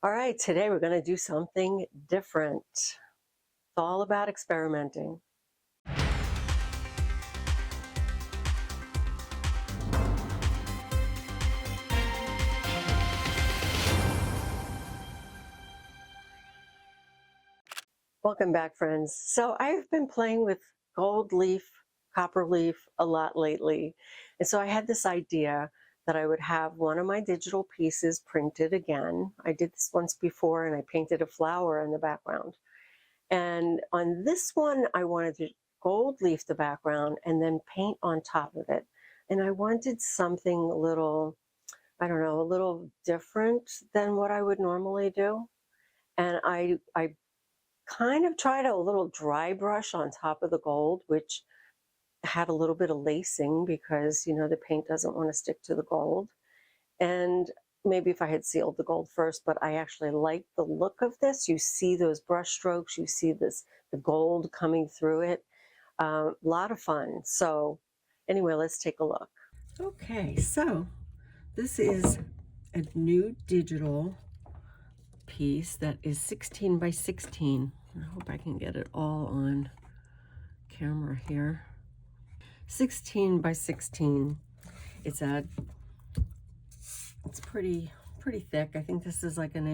All right, today we're going to do something different. It's all about experimenting. Welcome back, friends. So I've been playing with gold leaf, copper leaf a lot lately. And so I had this idea that I would have one of my digital pieces printed again. I did this once before and I painted a flower in the background. And on this one, I wanted to gold leaf the background and then paint on top of it. And I wanted something a little, I don't know, a little different than what I would normally do. And I kind of tried a little dry brush on top of the gold, which had a little bit of lacing because, the paint doesn't want to stick to the gold. And maybe if I had sealed the gold first, but I actually like the look of this. You see those brush strokes, you see the gold coming through it. A lot of fun. So anyway, let's take a look. Okay, so this is a new digital piece that is 16 by 16. I hope I can get it all on camera here. 16 by 16. It's pretty thick. I think this is like 1.25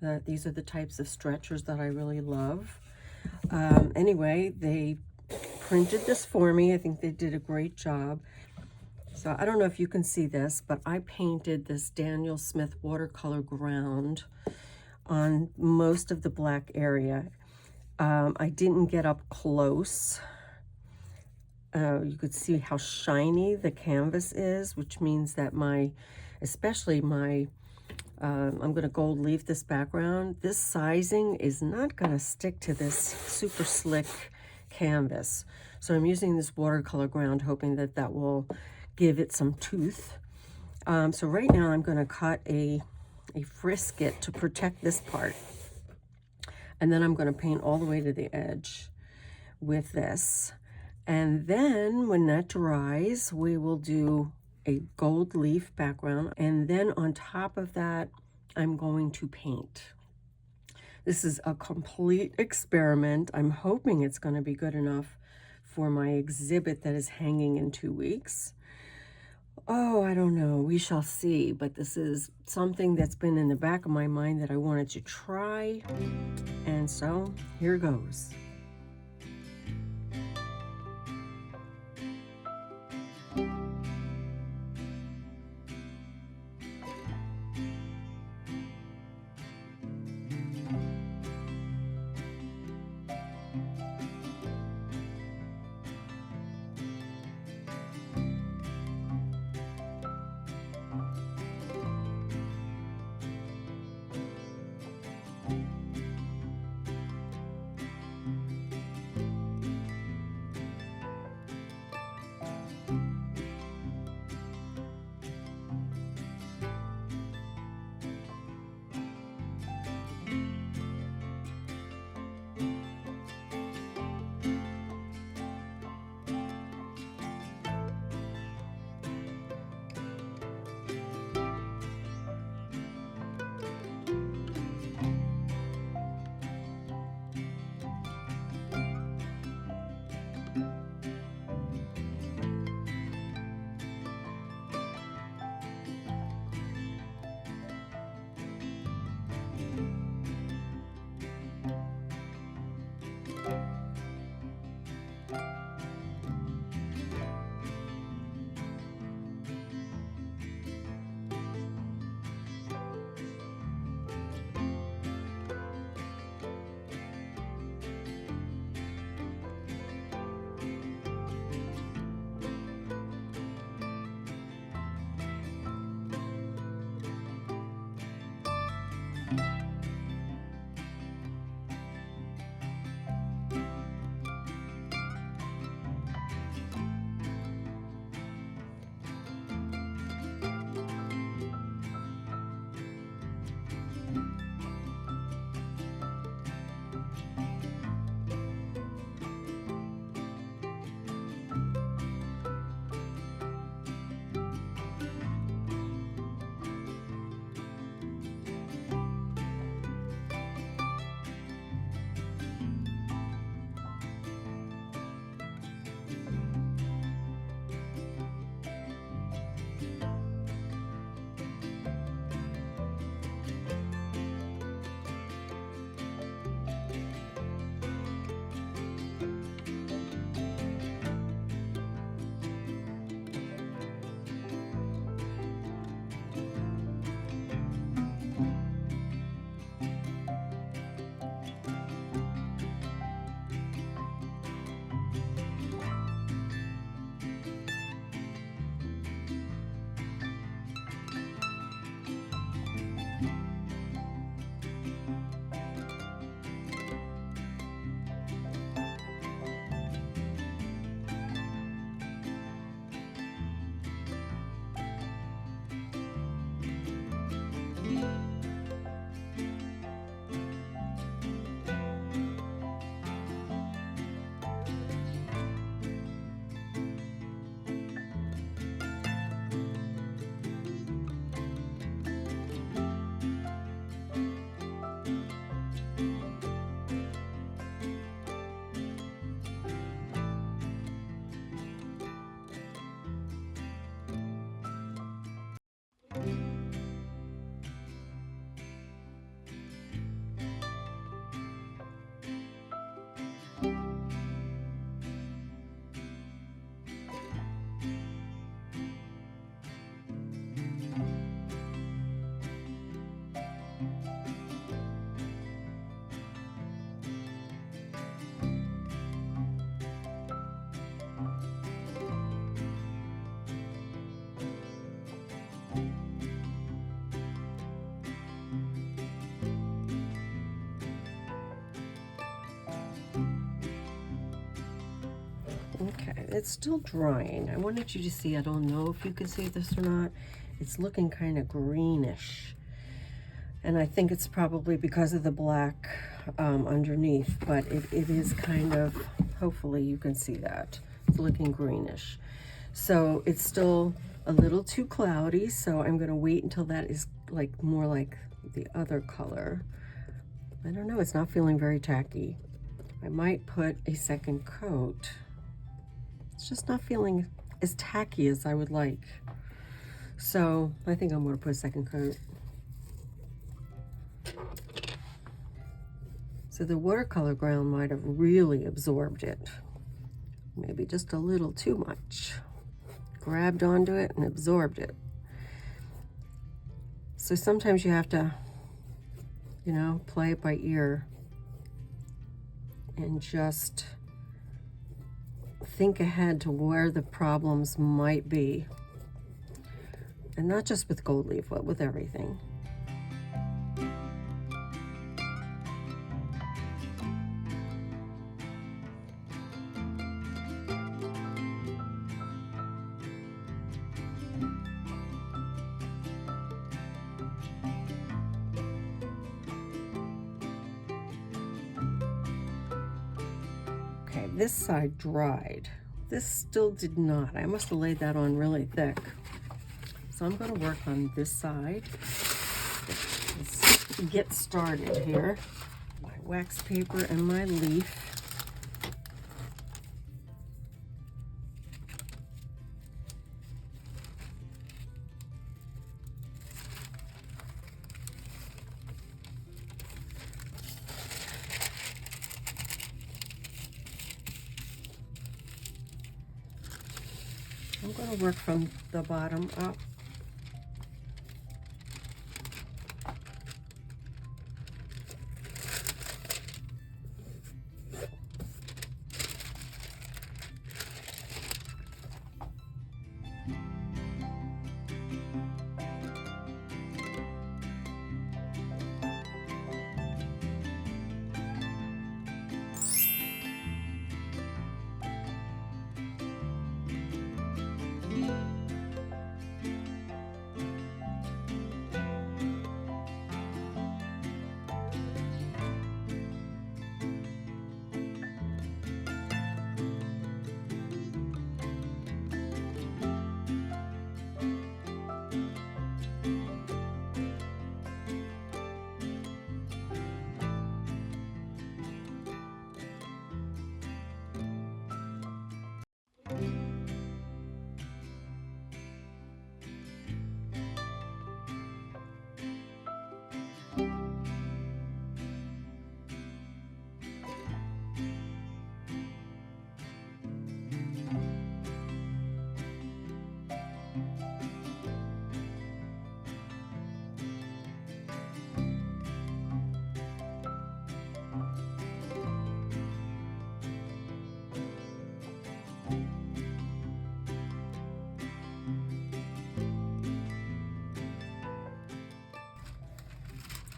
inches. These are the types of stretchers that I really love. Anyway, they printed this for me. I think they did a great job. So I don't know if you can see this, but I painted this Daniel Smith watercolor ground on most of the black area. I didn't get up close. You could see how shiny the canvas is, which means that especially my, I'm going to gold leaf this background. This sizing is not going to stick to this super slick canvas. So I'm using this watercolor ground, hoping that that will give it some tooth. So right now I'm going to cut a frisket to protect this part. And then I'm going to paint all the way to the edge with this. And then when that dries, we will do a gold leaf background. And then on top of that, I'm going to paint. This is a complete experiment. I'm hoping it's going to be good enough for my exhibit that is hanging in 2 weeks. Oh, I don't know. We shall see. But this is something that's been in the back of my mind that I wanted to try. And so here goes. Okay, it's still drying. I wanted you to see, I don't know if you can see this or not. It's looking kind of greenish. And I think it's probably because of the black underneath, but it is kind of, hopefully you can see that. It's looking greenish. So it's still a little too cloudy, so I'm gonna wait until that is like more like the other color. I don't know, it's not feeling very tacky. I might put a second coat. It's just not feeling as tacky as I would like. So I think I'm gonna put a second coat. So the watercolor ground might have really absorbed it. Maybe just a little too much. Grabbed onto it and absorbed it. So sometimes you have to, you know, play it by ear and just think ahead to where the problems might be. And not just with gold leaf, but with everything. Okay, this side dried. This still did not. I must have laid that on really thick. So I'm going to work on this side. Let's get started here. My wax paper and my leaf. I'm going to work from the bottom up.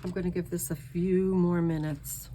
I'm going to give this a few more minutes.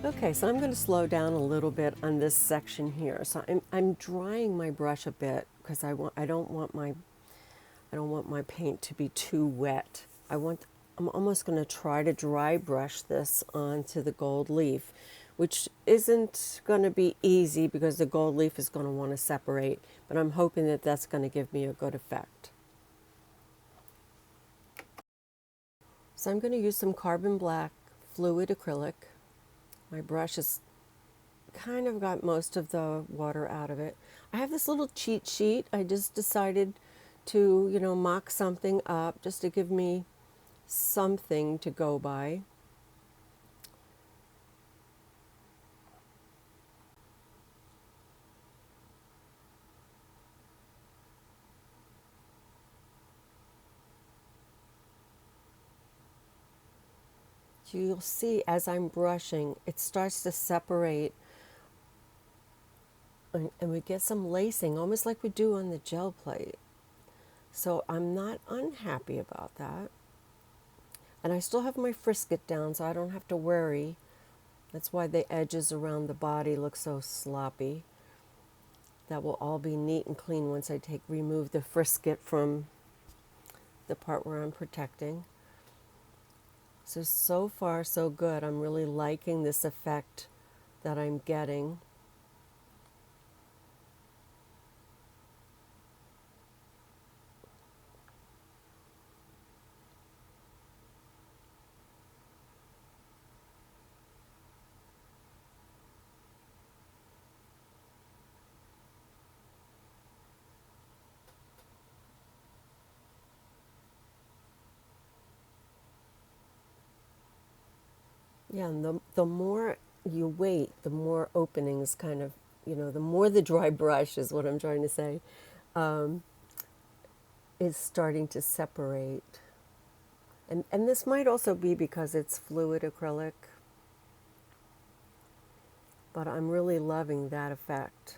Okay, so I'm going to slow down a little bit on this section here. So I'm drying my brush a bit because I don't want my paint to be too wet. I'm almost going to try to dry brush this onto the gold leaf, which isn't going to be easy because the gold leaf is going to want to separate, but I'm hoping that that's going to give me a good effect. So I'm going to use some carbon black fluid acrylic. My brush has kind of got most of the water out of it. I have this little cheat sheet. I just decided to, mock something up just to give me something to go by. You'll see as I'm brushing, it starts to separate and we get some lacing, almost like we do on the gel plate. So I'm not unhappy about that. And I still have my Frisket down, so I don't have to worry. That's why the edges around the body look so sloppy. That will all be neat and clean once I remove the Frisket from the part where I'm protecting. So far so good. I'm really liking this effect that I'm getting. Yeah, and the more you wait, the more openings kind of, the more the dry brush is what I'm trying to say, is starting to separate. And this might also be because it's fluid acrylic, but I'm really loving that effect.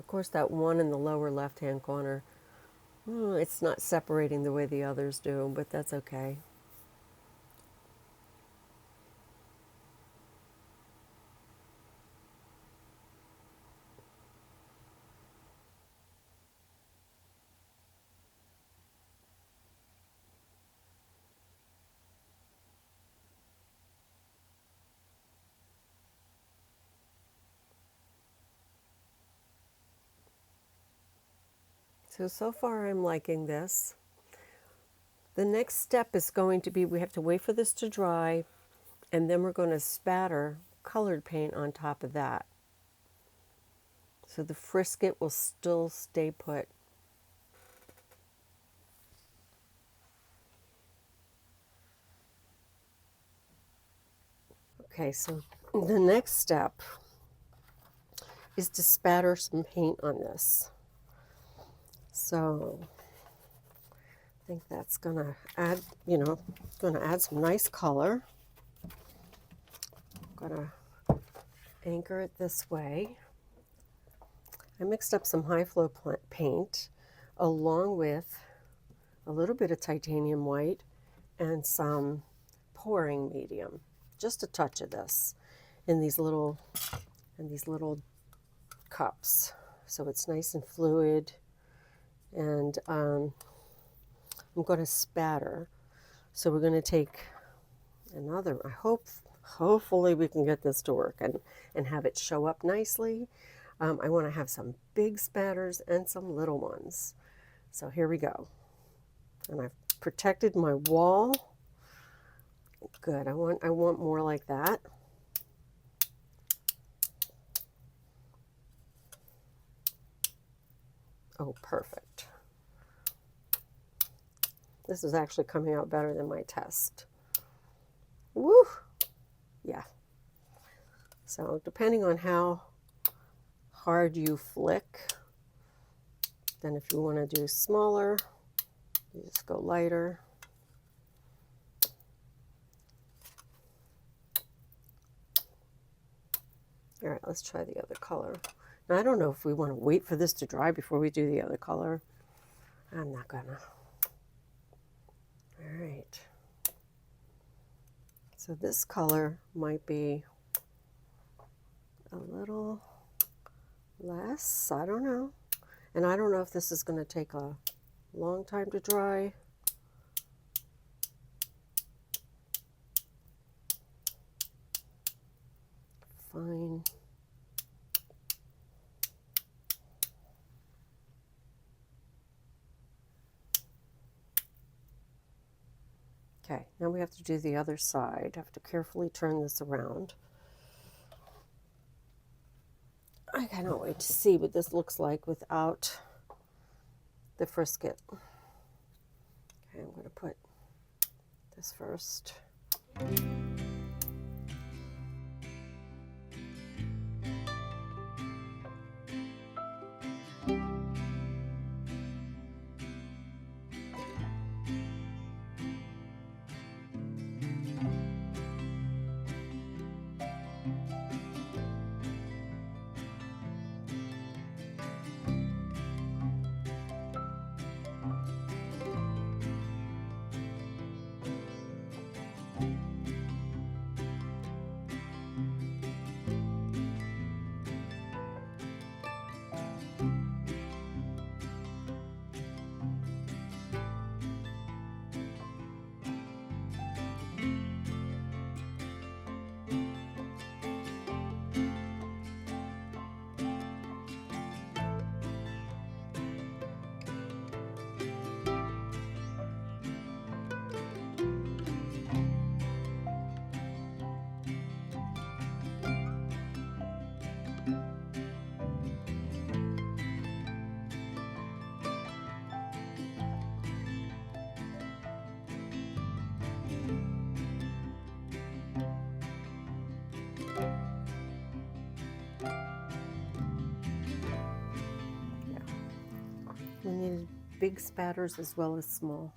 of course, that one in the lower left-hand corner, it's not separating the way the others do, but that's okay. So far I'm liking this. The next step is going to be, we have to wait for this to dry, and then we're going to spatter colored paint on top of that. So the Frisket will still stay put. Okay, so the next step is to spatter some paint on this. So I think that's gonna add, gonna add some nice color. I'm gonna anchor it this way. I mixed up some high flow paint along with a little bit of titanium white and some pouring medium, just a touch of this in these little cups, so it's nice and fluid. And I'm going to spatter. So we're going to take another, hopefully we can get this to work and have it show up nicely. I want to have some big spatters and some little ones. So here we go. And I've protected my wall. Good, I want more like that. Oh, perfect. This is actually coming out better than my test. Woo! Yeah. So depending on how hard you flick, then if you want to do smaller, you just go lighter. All right, let's try the other color. Now, I don't know if we want to wait for this to dry before we do the other color. I'm not gonna. All right. So this color might be a little less, I don't know. And I don't know if this is going to take a long time to dry. Fine. Okay, now we have to do the other side. I have to carefully turn this around. I cannot wait to see what this looks like without the Frisket. Okay, I'm going to put this first. We need big spatters as well as small.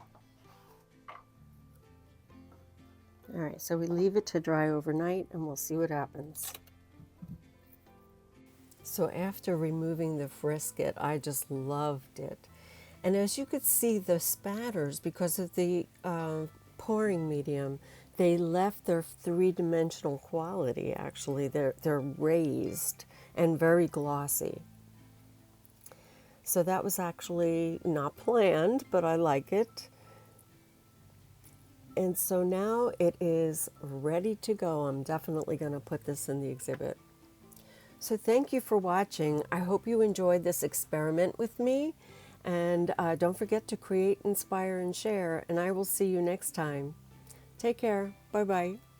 All right, so we leave it to dry overnight and we'll see what happens. So after removing the frisket, I just loved it. And as you could see, the spatters, because of the pouring medium, they left their three-dimensional quality, actually. They're raised and very glossy. So that was actually not planned, but I like it. And so now it is ready to go. I'm definitely going to put this in the exhibit. So thank you for watching. I hope you enjoyed this experiment with me. And don't forget to create, inspire, and share. And I will see you next time. Take care. Bye-bye.